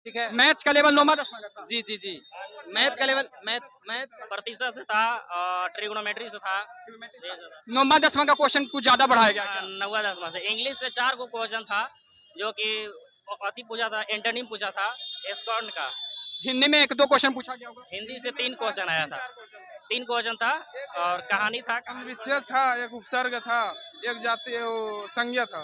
ठीक है। मैथ्स का लेवल 9वां 10वां का था। जी जी जी। मैथ का लेवल, मैथ मैथ प्रतिशत से था और ट्रिग्नोमेट्री से था। 9वां 10वां का क्वेश्चन कुछ ज्यादा बढ़ाया गया क्या? 9वां 10वां से इंग्लिश से 4 को क्वेश्चन था, जो कि अति पूछा था, एंटोनिम पूछा था एस्कॉर्न का। हिंदी में 1-2 क्वेश्चन पूछा गया होगा। हिंदी से 3 क्वेश्चन आया था, 3 क्वेश्चन था और कहानी था। विच्छेद था, एक उपसर्ग था, एक जातीय संज्ञा था।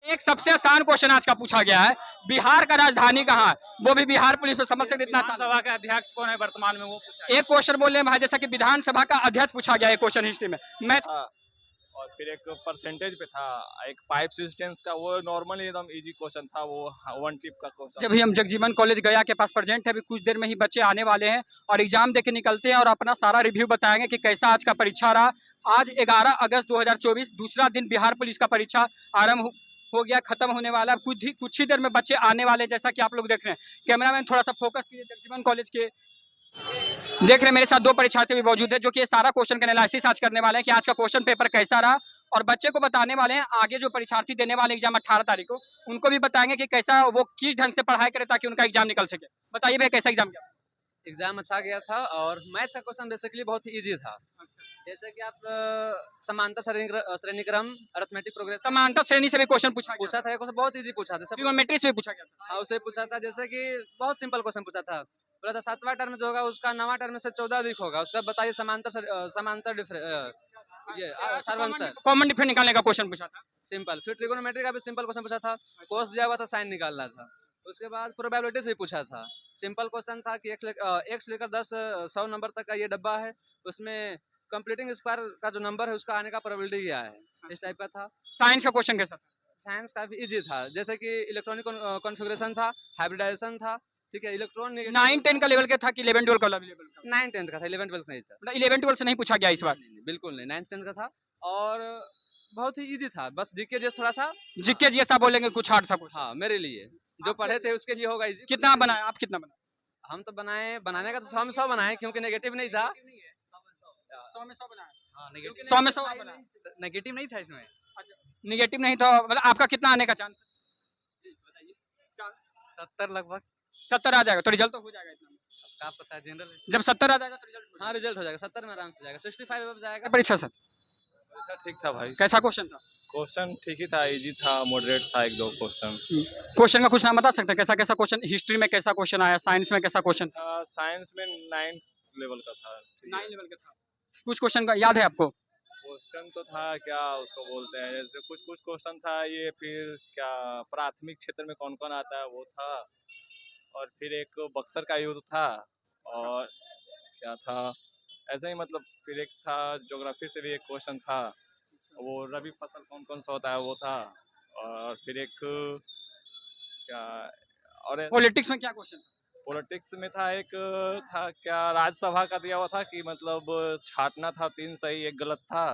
एक सबसे आसान क्वेश्चन आज का पूछा गया है, बिहार का राजधानी कहाँ है? वो भी बिहार पुलिस में समझ सकते इतना आसान। विधानसभा का अध्यक्ष कौन है वर्तमान में, वो पूछा। एक क्वेश्चन बोल रहे हैं भाई, जैसा कि विधानसभा का अध्यक्ष पूछा गया है क्वेश्चन हिस्ट्री में। मैं था और फिर एक परसेंटेज पे था, एक पाइप सिस्टेंस का, वो नॉर्मली एकदम इजी क्वेश्चन था, वो वन टिप का क्वेश्चन। जब ही हम जगजीवन कॉलेज गया के पास प्रेजेंट है, अभी कुछ देर में ही बच्चे आने वाले हैं और एग्जाम देके निकलते हैं और अपना सारा रिव्यू बताएंगे कि कैसा आज का परीक्षा रहा। आज 11 अगस्त 2024 दूसरा दिन बिहार पुलिस का परीक्षा आरंभ हो गया, खत्म होने वाला है। कुछ ही देर में बच्चे आने वाले हैं, जैसा कि आप लोग देख रहे हैं। कैमरामैन थोड़ा सा फोकस कीजिए। जगजीवन कॉलेज के देख रहे हैं मेरे साथ 2 परीक्षार्थी भी मौजूद है, जो कि ये सारा क्वेश्चन का एनालिसिस आज करने वाले हैं कि आज का क्वेश्चन पेपर कैसा रहा, और बच्चे को बताने वाले हैं आगे जो परीक्षार्थी देने वाले एग्जाम 18 तारीख को, उनको भी बताएंगे कि कैसा वो किस ढंग से पढ़ाई करे ताकि उनका एग्जाम निकल सके। बताइए भैया, कैसा एग्जाम गया? एग्जाम अच्छा गया था और मैथ्स का क्वेश्चन बेसिकली बहुत ही इजी था। जैसे कि आप समांतर श्रेणीक्रम, अरिथमेटिक प्रोग्रेशन, समांतर श्रेणी से भी क्वेश्चन पूछा पूछा था। ये क्वेश्चन बहुत इजी पूछा था, सब ट्रिग्नोमेट्री से भी पूछा गया था। हाँ उसे पूछा था। जैसे कि बहुत सिंपल क्वेश्चन पूछा था, बोला था 7वां टर्म जो होगा उसका 9वां टर्म से 14 अधिक होगा, उसका बताइए समांतर सर्वांतर कॉमन डिफरेंस निकालने का क्वेश्चन पूछा था। सिंपल। फिर ट्रिगोनोमेट्री का भी सिंपल क्वेश्चन पूछा था, कोस दिया हुआ था, साइन निकालना था। उसके बाद प्रोबेबिलिटी से भी पूछा था। सिंपल क्वेश्चन था कि एक से लेकर 10 100 नंबर तक का ये डब्बा है, उसमें कंप्लीटिंग स्क्वायर का जो नंबर है उसका आने का प्रोबेबिलिटी क्या है, इस टाइप का था। साइंस का क्वेश्चन कैसा था? साइंस काफी इजी था, जैसे कि इलेक्ट्रॉनिक कॉन्फ़िगरेशन था, हाइब्रिडाइजेशन था। ठीक है, इलेक्ट्रॉन 9-10 का लेवल का था कि 11-12 का लेवल का? 9-10 का था, 11-12 नहीं था। 11-12 से नहीं पूछा गया इस बार? नहीं, बिल्कुल नहीं, 9-10 का था और बहुत ही इजी था। बस जीके जैसे थोड़ा सा जीके जैसा बोलेंगे, कुछ हार्ड था कुछ? हाँ मेरे लिए, जो पढ़े थे उसके लिए होगा इजी। कितना बनाया आप, कितना बनाए? हम तो बनाने का तो 100 में 100 बनाए, क्योंकि नेगेटिव नहीं था। 100 में 100 बनाया? हाँ, नेगेटिव 100 में 100 बनाया? नेगेटिव नहीं था इसमें। नेगेटिव नहीं था, मतलब आपका कितना आने का चांस? 70 लगभग। 70 आ जाएगा तो रिजल्ट तो हो जाएगा इतना में। क्या पता है, जनरल है। जब 70 आ जाएगा तो रिजल्ट हाँ रिजल्ट हो जाएगा, 70 में आराम से जाएगा, 65 अब जाएगा। परीक्षा सर अच्छा ठीक था भाई, कैसा क्वेश्चन था? क्वेश्चन ठीक ही था, इजी था, मॉडरेट था, 1-2 क्वेश्चन। क्वेश्चन का कुछ नाम बता सकते हैं? कैसा कैसा क्वेश्चन, हिस्ट्री में कैसा क्वेश्चन आया, साइंस में कैसा क्वेश्चन था? साइंस में 9 लेवल का था। 9 लेवल का था। कुछ क्वेश्चन का याद है आपको? क्वेश्चन तो था, क्या उसको बोलते हैं, जैसे कुछ कुछ क्वेश्चन था ये, फिर क्या प्राथमिक क्षेत्र में कौन कौन आता है वो था, और फिर एक बक्सर का युद्ध था, और क्या था ऐसा ही, मतलब फिर एक था ज्योग्राफी से भी एक क्वेश्चन था, वो रबी फसल कौन कौन सा होता है वो था, और फिर एक क्या, और पॉलिटिक्स में क्या क्वेश्चन था? पॉलिटिक्स में था एक, था क्या राज्यसभा का दिया हुआ था कि मतलब छाटना था, 3 सही 1 गलत था,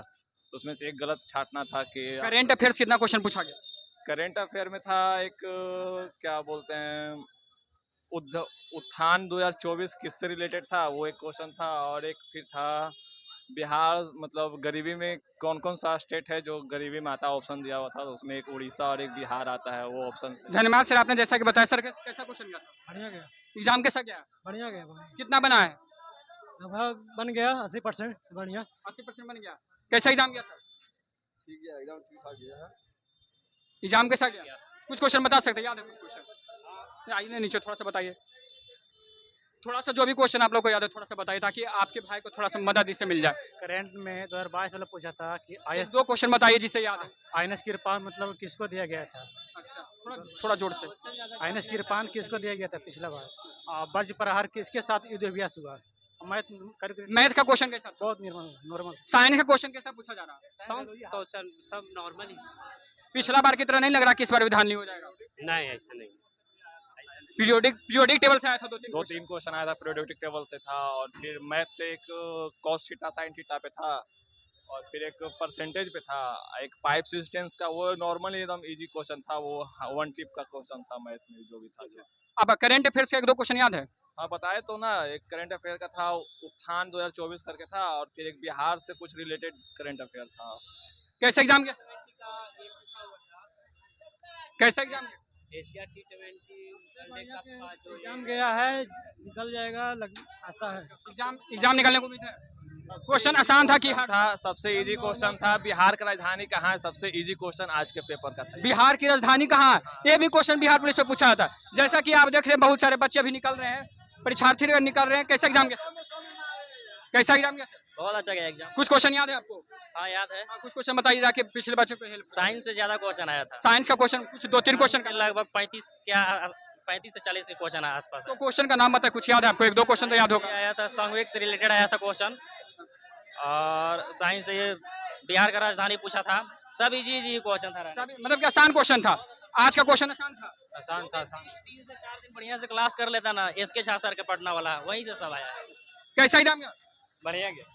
तो उसमें से 1 गलत छाटना था कि। करेंट अफेयर्स कितना क्वेश्चन पूछा गया? करेंट अफेयर में था एक, क्या बोलते हैं, उत्थान 2024 किससे रिलेटेड था, वो एक क्वेश्चन था, और एक फिर था बिहार, मतलब गरीबी में कौन कौन सा स्टेट है जो गरीबी में आता है, ऑप्शन दिया हुआ था, तो उसमें एक उड़ीसा और एक बिहार आता है, वो ऑप्शन। धन्यवाद सर, आपने जैसा कि बताया। सर कैसा क्वेश्चन गया? बढ़िया गया। एग्जाम कैसा गया? बढ़िया गया। कितना बना है? लगभग बन गया 80%। बढ़िया 80% बन गया। कैसा एग्जाम गया सर? ठीक है, एकदम ठीक ठाक गया है। एग्जाम कैसा गया? कुछ क्वेश्चन बता सकते हैं, याद है कुछ क्वेश्चन? आइए नीचे थोड़ा सा बताइए, थोड़ा सा जो भी क्वेश्चन आप लोग को याद है थोड़ा सा बताइए, ताकि आपके भाई को थोड़ा सा मदद इससे मिल जाए। करंट में 2022 वाला पूछा था कि आईएस 2 क्वेश्चन बताइए जिससे याद है। आईएनएस किरपान मतलब किसको दिया गया था। अच्छा, थोड़ा जोर से। आईएनएस किरपान किसको दिया गया था पिछला बार। बर्ज प्रहार किसके साथ युद्ध अभ्यास हुआ। मैथ का क्वेश्चन कैसा था? बहुत नॉर्मल। साइंस का क्वेश्चन कैसा पूछा जा रहा है? क्वेश्चन सब नॉर्मल ही। पिछला बार की तरह नहीं लग रहा कि इस बार विधान नहीं हो जाएगा? नहीं, ऐसा नहीं। पीरियोडिक टेबल से आया था 2-3 क्वेश्चन आया था, पीरियोडिक टेबल से था, और फिर मैथ से एक कॉस थीटा साइन थीटा पे था, और फिर एक परसेंटेज पे था, एक पाइप सिस्टेंस का, वो नॉर्मली एकदम इजी क्वेश्चन था, वो वन टिप का क्वेश्चन था मैथ में जो भी था जो। अब करंट अफेयर्स का 1-2 क्वेश्चन याद है? हाँ बताए तो ना, एक करंट अफेयर का था, उत्थान 2024 करके था, और फिर एक बिहार से कुछ रिलेटेड करंट अफेयर था। कैसा एग्जाम गया? कैसा एग्जाम गया? एशिया T20 का जो एग्जाम गया है, निकल जाएगा आशा है। एग्जाम निकलने को उम्मीद है। क्वेश्चन आसान था कि हार्ड था, सबसे इजी क्वेश्चन था। बिहार का राजधानी कहाँ है, सबसे इजी क्वेश्चन आज के पेपर का था। बिहार की राजधानी कहाँ है, ये भी क्वेश्चन बिहार पुलिस से पूछा था। जैसा कि आप देख रहे हैं बहुत सारे बच्चे अभी निकल रहे हैं, परीक्षार्थी निकल रहे हैं। कैसा एग्जाम गया, कैसा एग्जाम गया? बहुत अच्छा गया एग्जाम। कुछ क्वेश्चन याद है आपको? हाँ याद है। कुछ क्वेश्चन बताइए जाके पिछले बच्चों को हेल्प। साइंस से ज्यादा क्वेश्चन आया था। साइंस का क्वेश्चन कुछ 2-3 क्वेश्चन का लगभग 35 से 40 के क्वेश्चन आसपास। तो क्वेश्चन का नाम बताए, कुछ याद है आपको? 1-2 क्वेश्चन तो याद होगा। आया था संवेग से रिलेटेड आया था क्वेश्चन, और साइंस से बिहार का राजधानी पूछा था। सब इजी क्वेश्चन था, मतलब कि आसान क्वेश्चन था। आज का क्वेश्चन आसान था। आसान था। 3 से 4 दिन बढ़िया से क्लास कर लेता ना, एसके झा सर के पटना वाला, वहीं से सब आया है। कैसा एग्जाम गया? बढ़िया गया।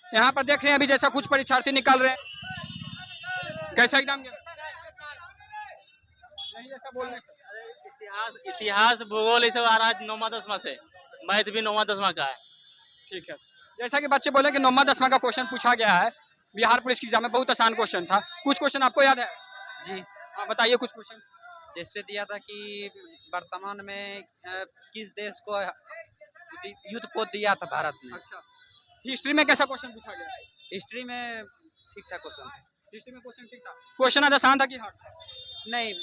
यहाँ पर देख रहे हैं अभी जैसा कुछ परीक्षार्थी निकल रहे हैं। कैसा एग्जाम गया? इतिहास भूगोल ये सब आ रहा है 9वां 10वां से, मैथ भी 9वां 10वां का है। ठीक है, जैसा कि बच्चे बोले कि 9वां 10वां का क्वेश्चन पूछा गया है बिहार पुलिस की एग्जाम में। बहुत आसान क्वेश्चन था। कुछ क्वेश्चन आपको याद है? जी हाँ बताइए कुछ क्वेश्चन। जिसपे दिया था कि वर्तमान में किस देश को युद्ध पोत दिया था भारत ने। अच्छा, हिस्ट्री में कैसा क्वेश्चन पूछा गया? हिस्ट्री में ठीक ठाक क्वेश्चन था। हिस्ट्री में क्वेश्चन ठीक था। क्वेश्चन आज आसान था कि हार्ड था? नहीं,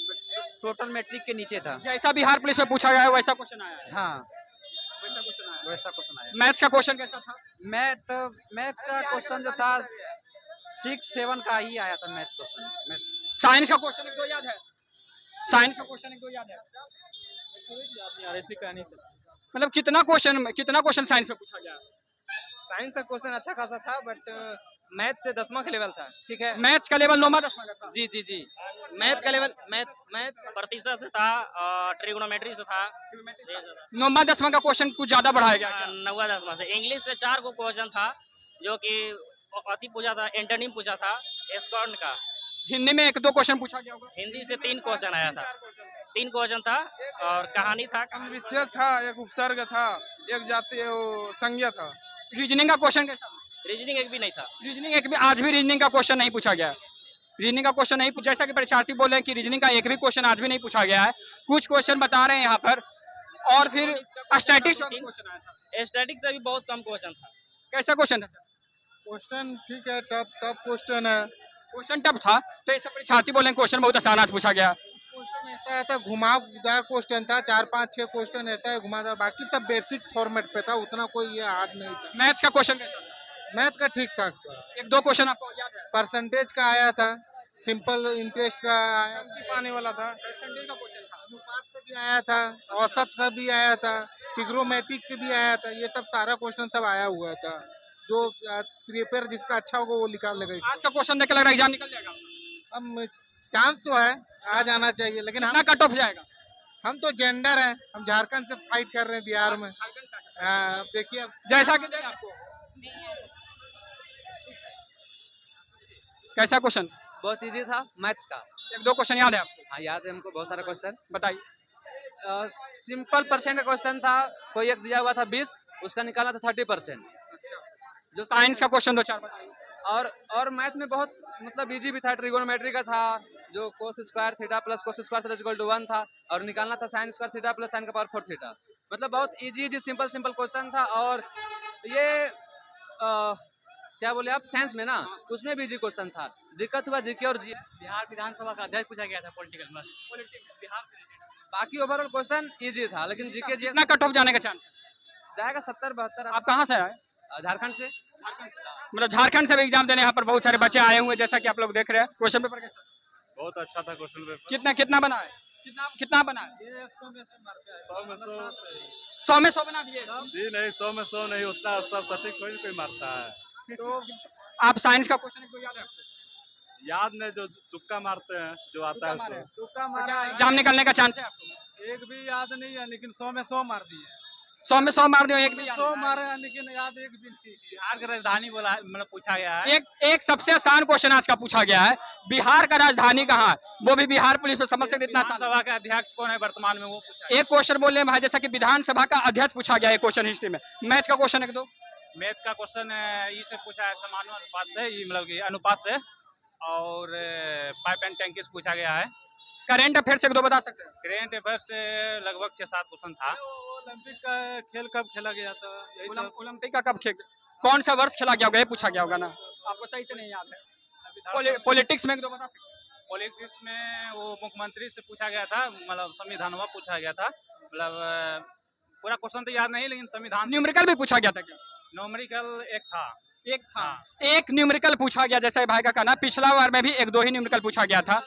टोटल मैट्रिक के नीचे था। जैसा बिहार पुलिस में पूछा गया है वैसा क्वेश्चन आया है। हाँ वैसा क्वेश्चन आया। वैसा क्वेश्चन आया। मैथ्स का क्वेश्चन कैसा था? मैथ का क्वेश्चन जो था 6-7 का ही आया था मैथ क्वेश्चन। साइंस का क्वेश्चन 1-2 याद है? साइंस का क्वेश्चन 1-2 याद है? मतलब कितना क्वेश्चन साइंस में पूछा गया? साइंस का क्वेश्चन अच्छा खासा था, बट मैथ से 10वां का लेवल था। ठीक है, मैथ्स का लेवल 9वां 10वां का था। जी मैथ का लेवल मैथ प्रतिशत से था और ट्रिग्नोमेट्री से था। 9वां 10वां का क्वेश्चन कुछ ज्यादा बढ़ाया गया क्या? 9वां 10वां से इंग्लिश से 4 को क्वेश्चन था, जो कि अति पूछा था, एंटोनिम पूछा था एस्कॉर्न का। हिंदी में 1-2 क्वेश्चन पूछा गया होगा। हिंदी से 3 क्वेश्चन आया था। 3 क्वेश्चन था और कहानी था, विच्छेद था, एक उपसर्ग था, एक जातीय संज्ञा था। रीजनिंग का क्वेश्चन कैसा? रीजनिंग एक भी नहीं था। रीजनिंग एक भी, आज भी रीजनिंग का क्वेश्चन नहीं पूछा गया। रीजनिंग का क्वेश्चन नहीं, जैसा कि परीक्षार्थी बोल रहे हैं कि रीजनिंग का एक भी क्वेश्चन आज भी नहीं पूछा गया है। कुछ क्वेश्चन बता रहे हैं यहाँ पर, और फिर स्टैटिक्स क्वेश्चन आया था। स्टैटिक्स से भी बहुत कम क्वेश्चन था। कैसा क्वेश्चन था? क्वेश्चन ठीक है, टफ क्वेश्चन है। क्वेश्चन टफ था, तो ऐसा परीक्षार्थी बोले क्वेश्चन बहुत आसान आज पूछा गया। क्वेश्चन ऐसा घुमावदार क्वेश्चन था, 4-5-6 क्वेश्चन ऐसा है घुमावदार, बाकी सब बेसिक फॉर्मेट पे था, उतना कोई ये हार्ड नहीं था। मैथ्स का क्वेश्चन कैसा था? मैथ का ठीक ठाक था। 1-2 क्वेश्चन आपको याद है? परसेंटेज का आया था, सिंपल इंटरेस्ट का आया, पाने वाला था, परसेंटेज का क्वेश्चन था। अनुपात से भी आया था, औसत का भी आया था, ट्रिग्नोमेट्रिक से भी आया था। ये सब सारा क्वेश्चन सब आया हुआ था। जो प्रिपेयर जिसका अच्छा होगा वो निकाल लेगा। आज का क्वेश्चन देख के लग रहा है एग्जाम निकल जाएगा। हम चांस तो है, आ जाना चाहिए, लेकिन कितना कट ऑफ जाएगा? हम तो जेंडर हैं, हम झारखंड से फाइट कर रहे हैं बिहार में। अब देखिए, जैसा कि आपको कैसा क्वेश्चन? बहुत इजी था मैथ्स का। 1-2 क्वेश्चन याद है आपको? हाँ याद है हमको बहुत सारा क्वेश्चन। बताइए। सिंपल परसेंट का क्वेश्चन था, कोई एक दिया हुआ था 20, उसका निकाला था 30%। जो साइंस का क्वेश्चन 2-4 बताइए। और मैथ में बहुत मतलब इजी भी था, ट्रिगोनोमेट्री का था, जो cos square theta plus cos square theta equal to 1 था, और निकालना था sine square theta plus sine का पावर 4 थीटा। मतलब बहुत इजी सिंपल क्वेश्चन था। और ये क्या बोले आप, साइंस में ना, उसमें भी इजी क्वेश्चन था। दिक्कत हुआ जीके और बिहार विधानसभा का अध्यक्ष पूछा गया था, पॉलिटिकल बिहार। बाकी ओवरऑल क्वेश्चन इजी था, लेकिन जीके कितना कट ऑफ जाने का चांस जाएगा? 70-72। आप कहाँ से आए? झारखंड से। मतलब झारखंड से भी एग्जाम देने यहाँ पर बहुत सारे बच्चे आए हुए, जैसा कि आप लोग देख रहे हैं। क्वेश्चन पेपर कैसा? बहुत अच्छा था क्वेश्चन पेपर। कितना बना है? कितना बना है? 100 में 100 बना दिए? जी नहीं, 100 में 100 नहीं, उतना सब सटीक थोड़ी कोई मारता है। तो आप साइंस का क्वेश्चन को याद है आपको? याद नहीं, जो तुक्का मारते हैं, जो आता है तुक्का मारा। एग्जाम निकलने का चांस है आपको? एक भी याद नहीं है, लेकिन 100 में 100 मार दिए। 100 में 100 मार दियो, एक भी याद 100 मारे हैं, लेकिन याद एक भी नहीं। बिहार की राजधानी बोला मतलब पूछा गया है। एक सबसे आसान क्वेश्चन आज का पूछा गया है, बिहार का राजधानी कहाँ है? वो भी बिहार पुलिस में समझ सकते इतना आसान। विधानसभा का अध्यक्ष कौन है वर्तमान में, वो पूछा। एक क्वेश्चन बोल रहे हैं भाई, जैसा कि विधानसभा का अध्यक्ष पूछा गया है क्वेश्चन हिस्ट्री में। मैथ का क्वेश्चन 1-2। मैथ का क्वेश्चन इससे पूछा है समानुपात से, मतलब कि अनुपात से, और पाइप एंड टैंकी से पूछा गया है। करेंट अफेयर से एक दो बता सकते हैं? करेंट अफेयर से लगभग 6-7 क्वेश्चन था। ओलंपिक का खेल कब खेला गया था, यही सब। ओलंपिक का कब कौन सा वर्ष खेला गया होगा ये पूछा गया होगा ना, आपको सही से नहीं याद है। पॉलिटिक्स में एक दो बता सकते हैं? पॉलिटिक्स में वो मुख्यमंत्री से पूछा गया था, मतलब संविधानवा पूछा गया था, मतलब पूरा क्वेश्चन तो याद नहीं, लेकिन संविधान न्यूमेरिकल भी पूछा गया था क्या? न्यूमेरिकल एक था। एक था, एक न्यूमेरिकल पूछा गया, जैसे भाई का कहना, पिछला बार में भी एक दो ही न्यूमेरिकल पूछा गया था।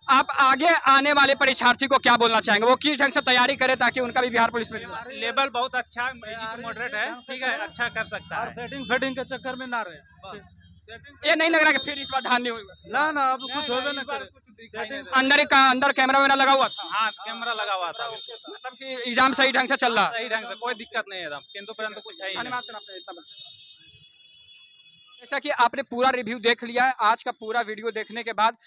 आप आगे आने वाले परीक्षार्थी को क्या बोलना चाहेंगे, वो किस ढंग से तैयारी करे ताकि उनका भी बिहार पुलिस में लेवल बहुत अच्छा मॉडरेट है, ठीक है, अच्छा कर सकता है। सेटिंग फेटिंग के चक्कर में ना रहे, ये नहीं लग रहा कि फिर इस बार ध्यान नहीं होगा ना ना, अब कुछ होगा ना करे। अंदर कैमरा वैमरा लगा हुआ था? हाँ, कैमरा लगा हुआ था, मतलब कि एग्जाम सही ढंग से चल रहा? सही ढंग से, कोई दिक्कत नहीं है एकदम, किंतु परंतु कुछ है ही नहीं। धन्यवाद सर, आपने इतना जैसा कि आपने पूरा रिव्यू देख लिया है, आज का पूरा वीडियो देखने के बाद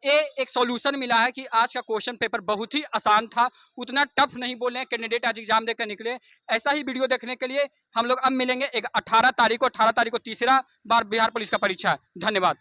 ये एक सॉल्यूशन मिला है कि आज का क्वेश्चन पेपर बहुत ही आसान था, उतना टफ नहीं बोले हैं कैंडिडेट आज एग्जाम देकर निकले। ऐसा ही वीडियो देखने के लिए हम लोग अब मिलेंगे एक 18 तारीख को तीसरा बार बिहार पुलिस का परीक्षा है। धन्यवाद।